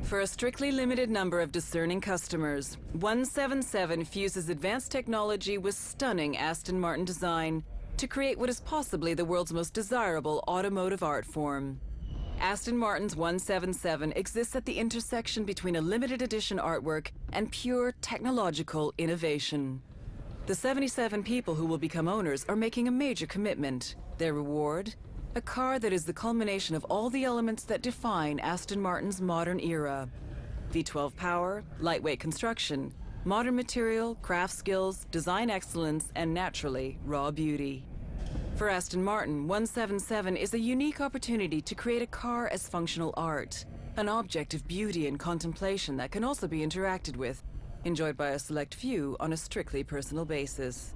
For a strictly limited number of discerning customers, 177 fuses advanced technology with stunning Aston Martin design to create what is possibly the world's most desirable automotive art form. Aston Martin's 177 exists at the intersection between a limited edition artwork and pure technological innovation. The 77 people who will become owners are making a major commitment. Their reward? A car that is the culmination of all the elements that define Aston Martin's modern era. V12 power, lightweight construction, modern material, craft skills, design excellence, and naturally, raw beauty. For Aston Martin, 177 is a unique opportunity to create a car as functional art, an object of beauty and contemplation that can also be interacted with, enjoyed by a select few on a strictly personal basis.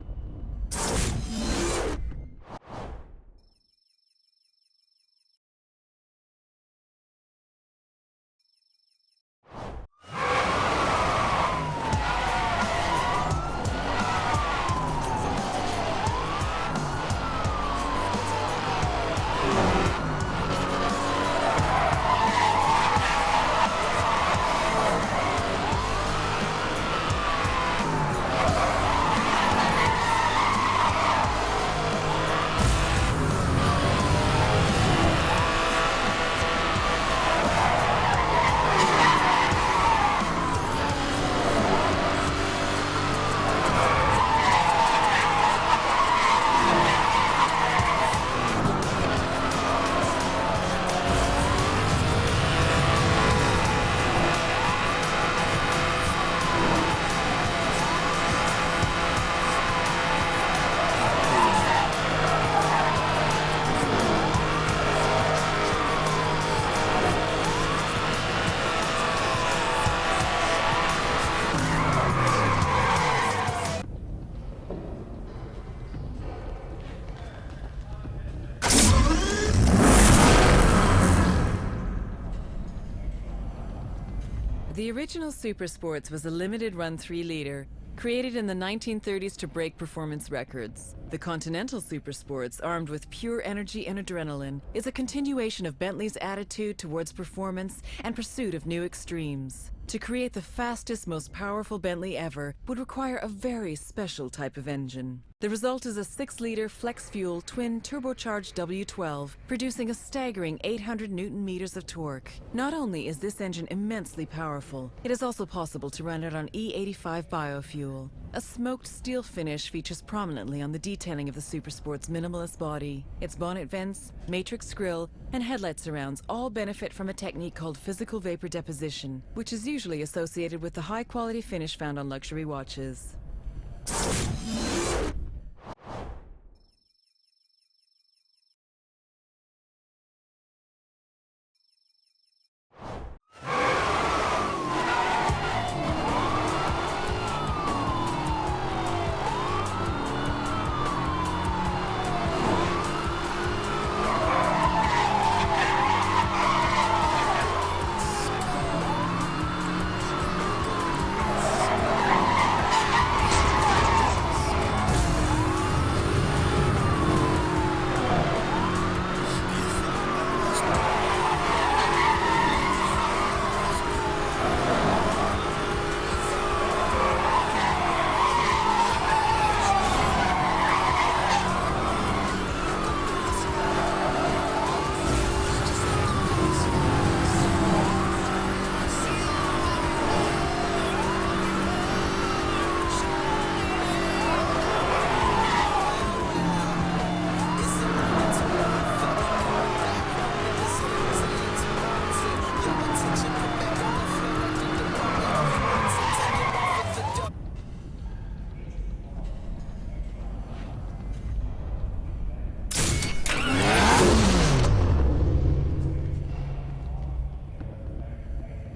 The original Supersports was a limited-run 3-liter, created in the 1930s to break performance records. The Continental Supersports, armed with pure energy and adrenaline, is a continuation of Bentley's attitude towards performance and pursuit of new extremes. To create the fastest, most powerful Bentley ever would require a very special type of engine. The result is a 6-liter flex-fuel twin turbocharged W12, producing a staggering 800 Newton-meters of torque. Not only is this engine immensely powerful, it is also possible to run it on E85 biofuel. A smoked steel finish features prominently on the detailing of the Supersport's minimalist body. Its bonnet vents, matrix grille, and headlight surrounds all benefit from a technique called physical vapor deposition, which is usually associated with the high-quality finish found on luxury watches.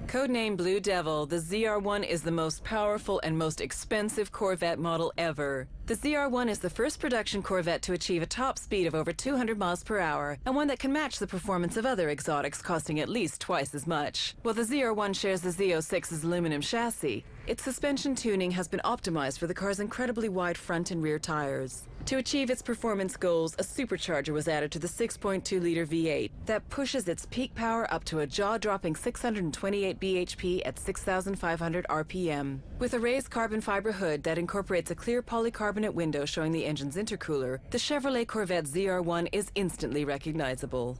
Codenamed Blue Devil, the ZR1 is the most powerful and most expensive Corvette model ever. The ZR1 is the first production Corvette to achieve a top speed of over 200 miles per hour, and one that can match the performance of other exotics costing at least twice as much. While the ZR1 shares the Z06's aluminum chassis, Its suspension tuning has been optimized for the car's incredibly wide front and rear tires. To achieve its performance goals, a supercharger was added to the 6.2-liter V8 that pushes its peak power up to a jaw-dropping 628 bhp at 6,500 RPM. With a raised carbon fiber hood that incorporates a clear polycarbonate window showing the engine's intercooler, the Chevrolet Corvette ZR1 is instantly recognizable.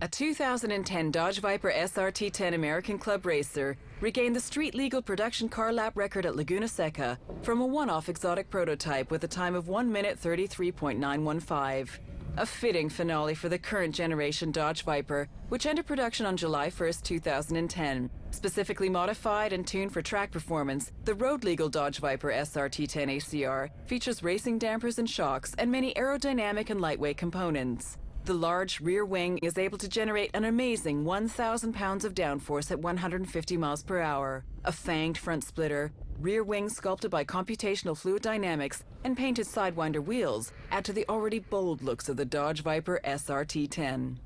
A 2010 Dodge Viper SRT10 American Club Racer regained the street-legal production car lap record at Laguna Seca from a one-off exotic prototype with a time of 1 minute 33.915. A fitting finale for the current generation Dodge Viper, which entered production on July 1st, 2010. Specifically modified and tuned for track performance, the road-legal Dodge Viper SRT10 ACR features racing dampers and shocks and many aerodynamic and lightweight components. The large rear wing is able to generate an amazing 1,000 pounds of downforce at 150 miles per hour. A fanged front splitter, rear wing sculpted by computational fluid dynamics, and painted Sidewinder wheels add to the already bold looks of the Dodge Viper SRT10.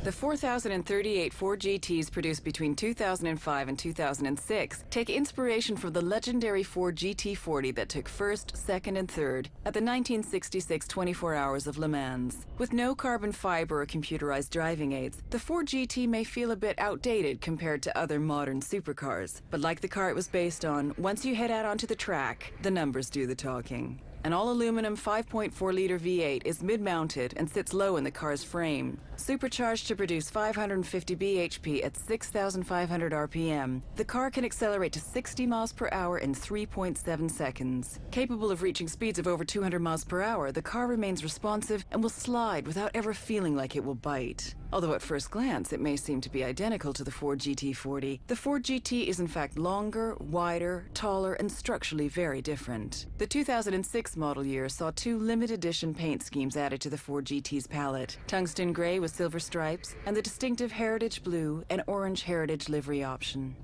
The 4,038 Ford GTs produced between 2005 and 2006 take inspiration from the legendary Ford GT40 that took first, second, and third at the 1966 24 Hours of Le Mans. With no carbon fiber or computerized driving aids, the Ford GT may feel a bit outdated compared to other modern supercars. But like the car it was based on, once you head out onto the track, the numbers do the talking. An all-aluminum 5.4-liter V8 is mid-mounted and sits low in the car's frame. Supercharged to produce 550 bhp at 6,500 RPM, the car can accelerate to 60 miles per hour in 3.7 seconds. Capable of reaching speeds of over 200 miles per hour, the car remains responsive and will slide without ever feeling like it will bite. Although at first glance it may seem to be identical to the Ford GT40, the Ford GT is in fact longer, wider, taller, and structurally very different. The 2006 model year saw 2 limited edition paint schemes added to the Ford GT's palette: tungsten gray with silver stripes, and the distinctive heritage blue and orange heritage livery option.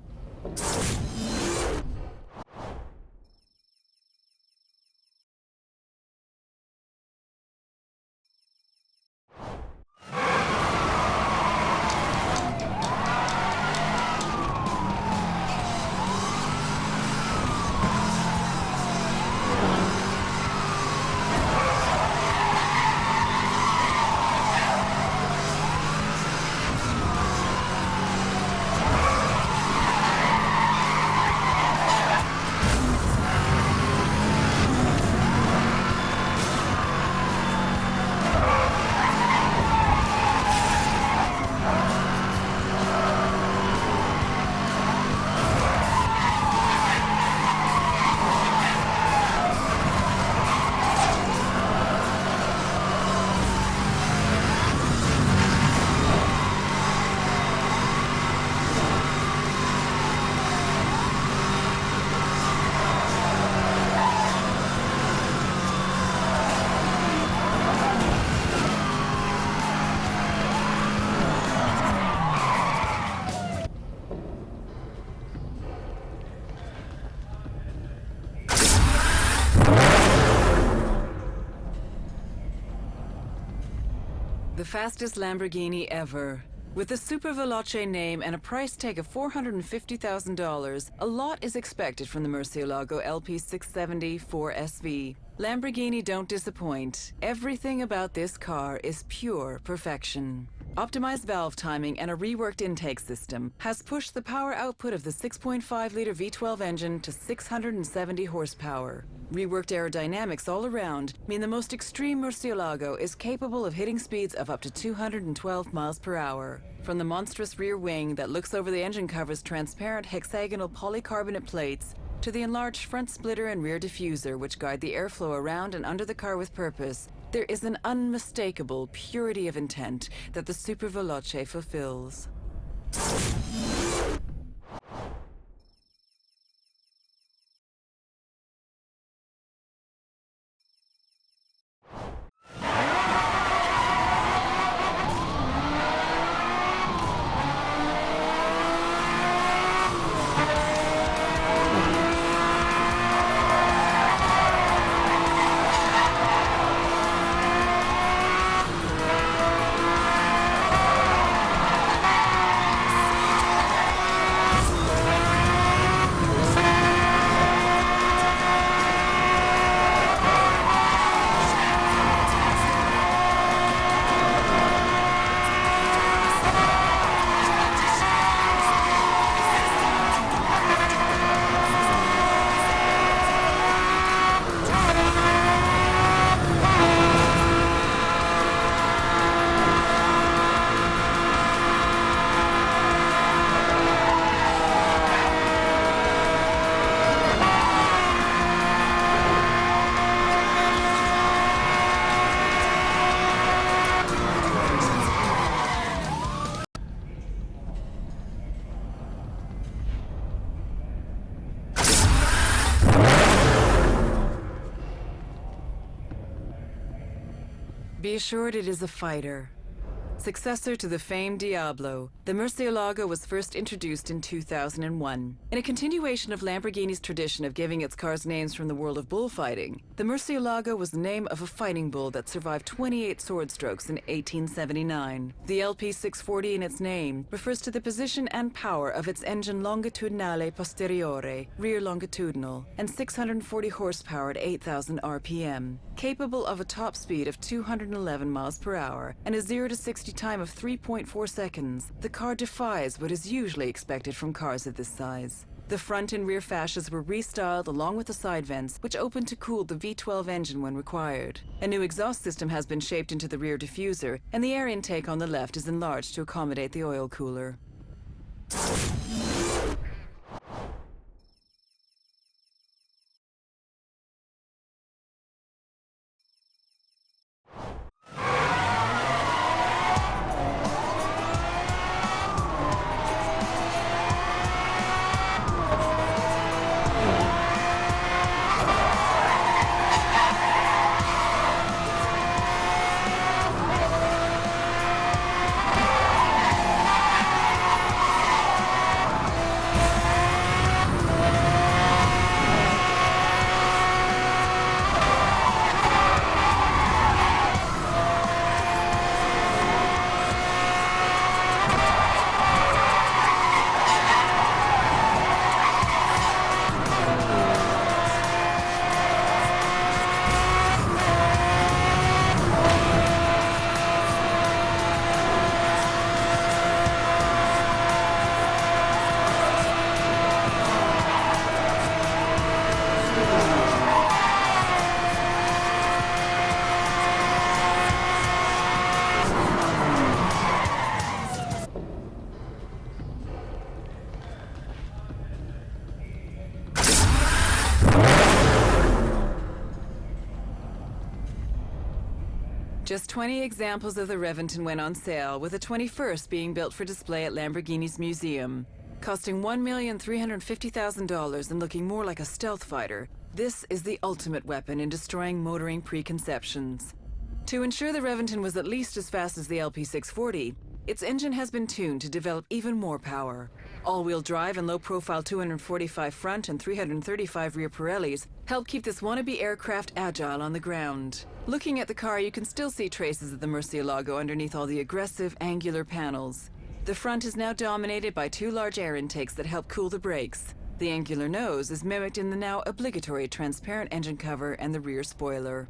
The fastest Lamborghini ever. With the Super Veloce name and a price tag of $450,000, a lot is expected from the Murcielago LP 670 4SV. Lamborghini don't disappoint. Everything about this car is pure perfection. Optimized valve timing and a reworked intake system has pushed the power output of the 6.5-liter V12 engine to 670 horsepower. Reworked aerodynamics all around mean the most extreme Murcielago is capable of hitting speeds of up to 212 miles per hour. From the monstrous rear wing that looks over the engine cover's transparent hexagonal polycarbonate plates to the enlarged front splitter and rear diffuser which guide the airflow around and under the car with purpose, there is an unmistakable purity of intent that the Super Veloce fulfills. Be assured it is a fighter. Successor to the famed Diablo, the Murcielago was first introduced in 2001. In a continuation of Lamborghini's tradition of giving its cars names from the world of bullfighting, the Murcielago was the name of a fighting bull that survived 28 sword strokes in 1879. The LP 640 in its name refers to the position and power of its engine longitudinale posteriore, rear longitudinal, and 640 horsepower at 8,000 RPM, capable of a top speed of 211 miles per hour and a 0 to 60 time of 3.4 seconds. The car defies what is usually expected from cars of this size. The front and rear fascias were restyled along with the side vents, which open to cool the V12 engine when required. A new exhaust system has been shaped into the rear diffuser, and the air intake on the left is enlarged to accommodate the oil cooler. Just 20 examples of the Reventon went on sale, with the 21st being built for display at Lamborghini's museum. Costing $1,350,000 and looking more like a stealth fighter, this is the ultimate weapon in destroying motoring preconceptions. To ensure the Reventon was at least as fast as the LP640, its engine has been tuned to develop even more power. All-wheel drive and low-profile 245 front and 335 rear Pirellis help keep this wannabe aircraft agile on the ground. Looking at the car, you can still see traces of the Murcielago underneath all the aggressive, angular panels. The front is now dominated by two large air intakes that help cool the brakes. The angular nose is mimicked in the now obligatory transparent engine cover and the rear spoiler.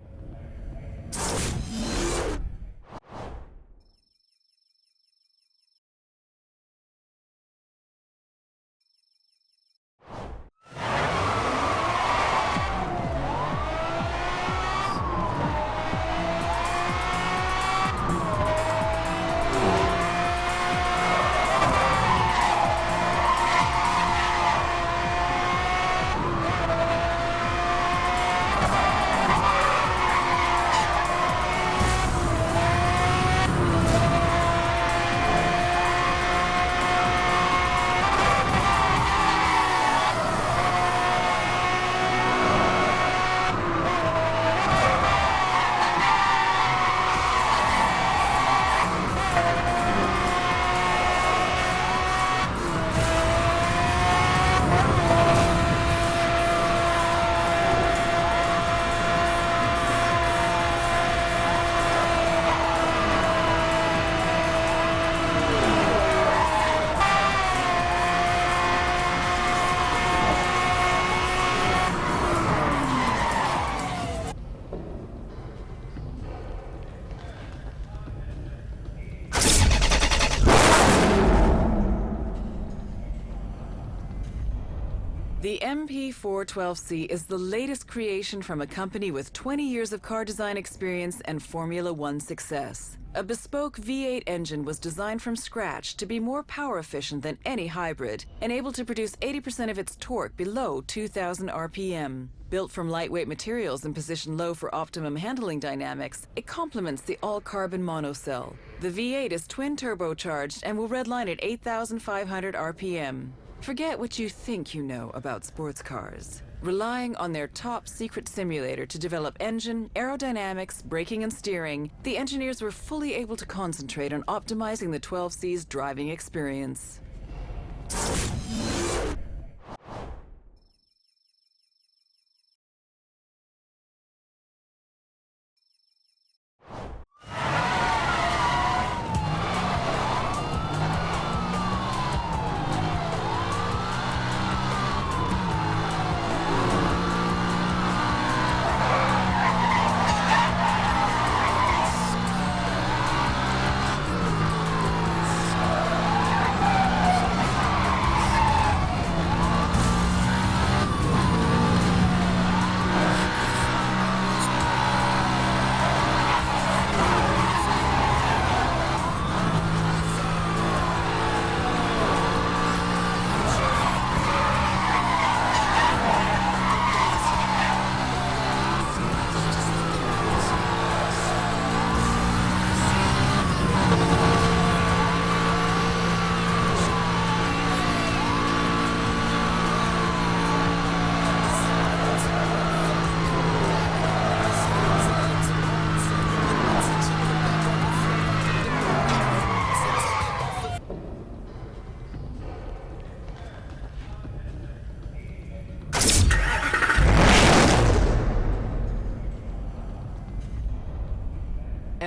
The MP4-12C is the latest creation from a company with 20 years of car design experience and Formula One success. A bespoke V8 engine was designed from scratch to be more power efficient than any hybrid and able to produce 80% of its torque below 2,000 RPM. Built from lightweight materials and positioned low for optimum handling dynamics, it complements the all-carbon monocell. The V8 is twin turbocharged and will redline at 8,500 RPM. Forget what you think you know about sports cars. Relying on their top secret simulator to develop engine, aerodynamics, braking and steering, the engineers were fully able to concentrate on optimizing the 12C's driving experience.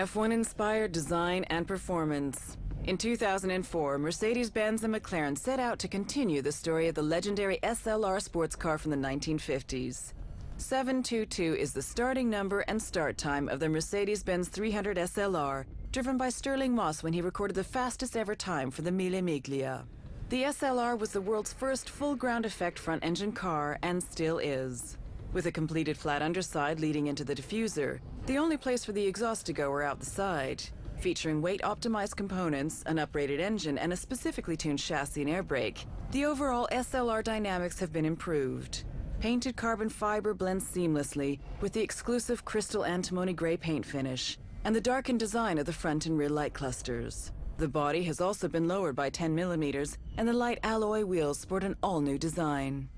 F1-inspired design and performance. In 2004, Mercedes-Benz and McLaren set out to continue the story of the legendary SLR sports car from the 1950s. 722 is the starting number and start time of the Mercedes-Benz 300 SLR, driven by Sterling Moss when he recorded the fastest ever time for the Mille Miglia. The SLR was the world's first full ground effect front engine car and still is. With a completed flat underside leading into the diffuser, the only place for the exhaust to go are out the side. Featuring weight-optimized components, an uprated engine, and a specifically tuned chassis and air brake, the overall SLR dynamics have been improved. Painted carbon fiber blends seamlessly with the exclusive crystal antimony gray paint finish. and the darkened design of the front and rear light clusters. The body has also been lowered by 10 millimeters, and the light alloy wheels sport an all-new design.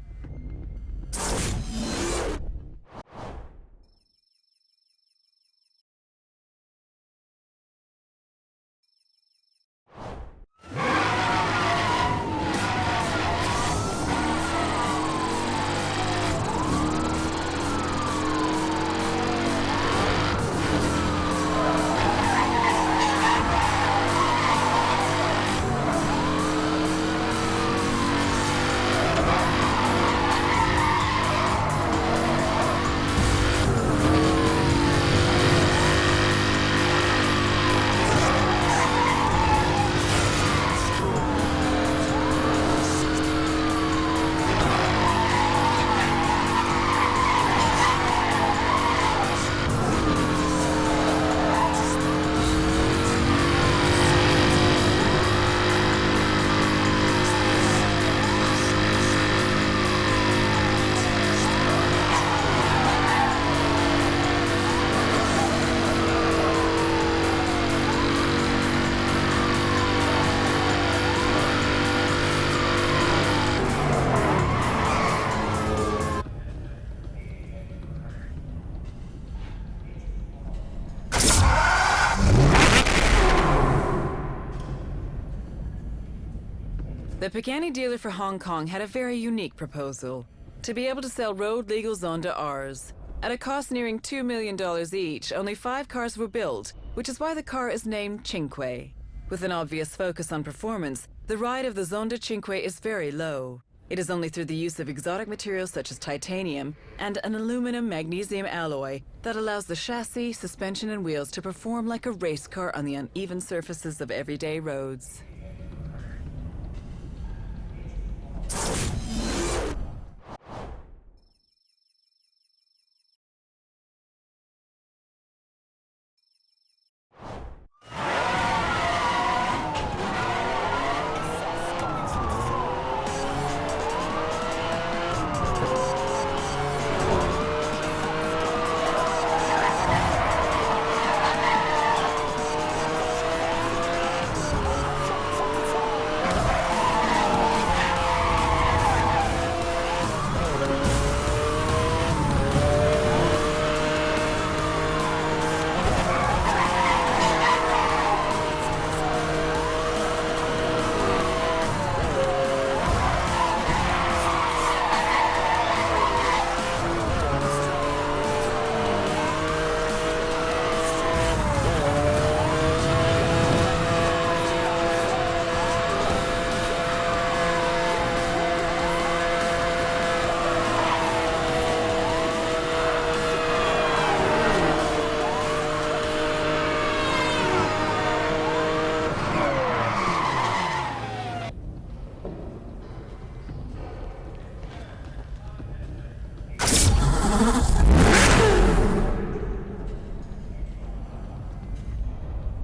The Pagani dealer for Hong Kong had a very unique proposal: to be able to sell road-legal Zonda Rs. At a cost nearing $2 million each, only 5 cars were built, which is why the car is named Cinque. With an obvious focus on performance, the ride of the Zonda Cinque is very low. It is only through the use of exotic materials such as titanium and an aluminum-magnesium alloy that allows the chassis, suspension, and wheels to perform like a race car on the uneven surfaces of everyday roads.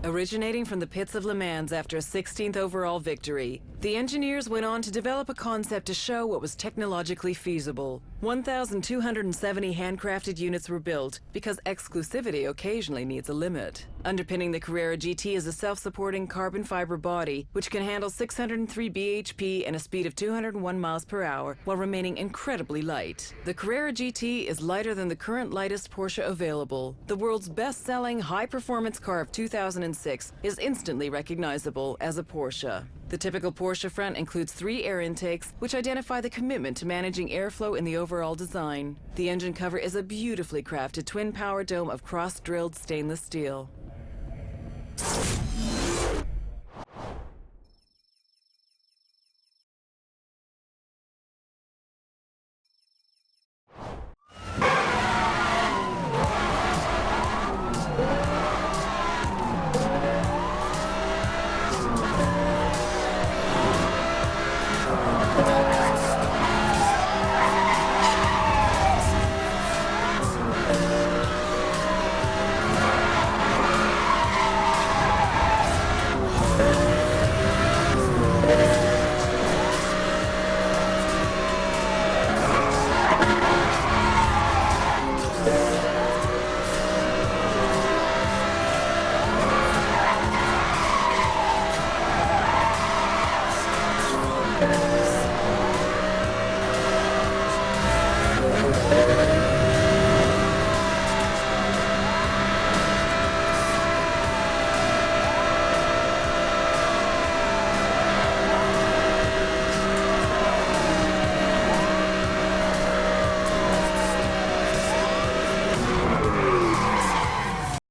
Originating from the pits of Le Mans after a 16th overall victory, the engineers went on to develop a concept to show what was technologically feasible. 1,270 handcrafted units were built because exclusivity occasionally needs a limit. Underpinning the Carrera GT is a self-supporting carbon fiber body, which can handle 603 bhp and a speed of 201 miles per hour while remaining incredibly light. The Carrera GT is lighter than the current lightest Porsche available. The world's best-selling high-performance car of 2006 is instantly recognizable as a Porsche. The typical Porsche front includes 3 air intakes, which identify the commitment to managing airflow in the overall design. The engine cover is a beautifully crafted twin-power dome of cross-drilled stainless steel.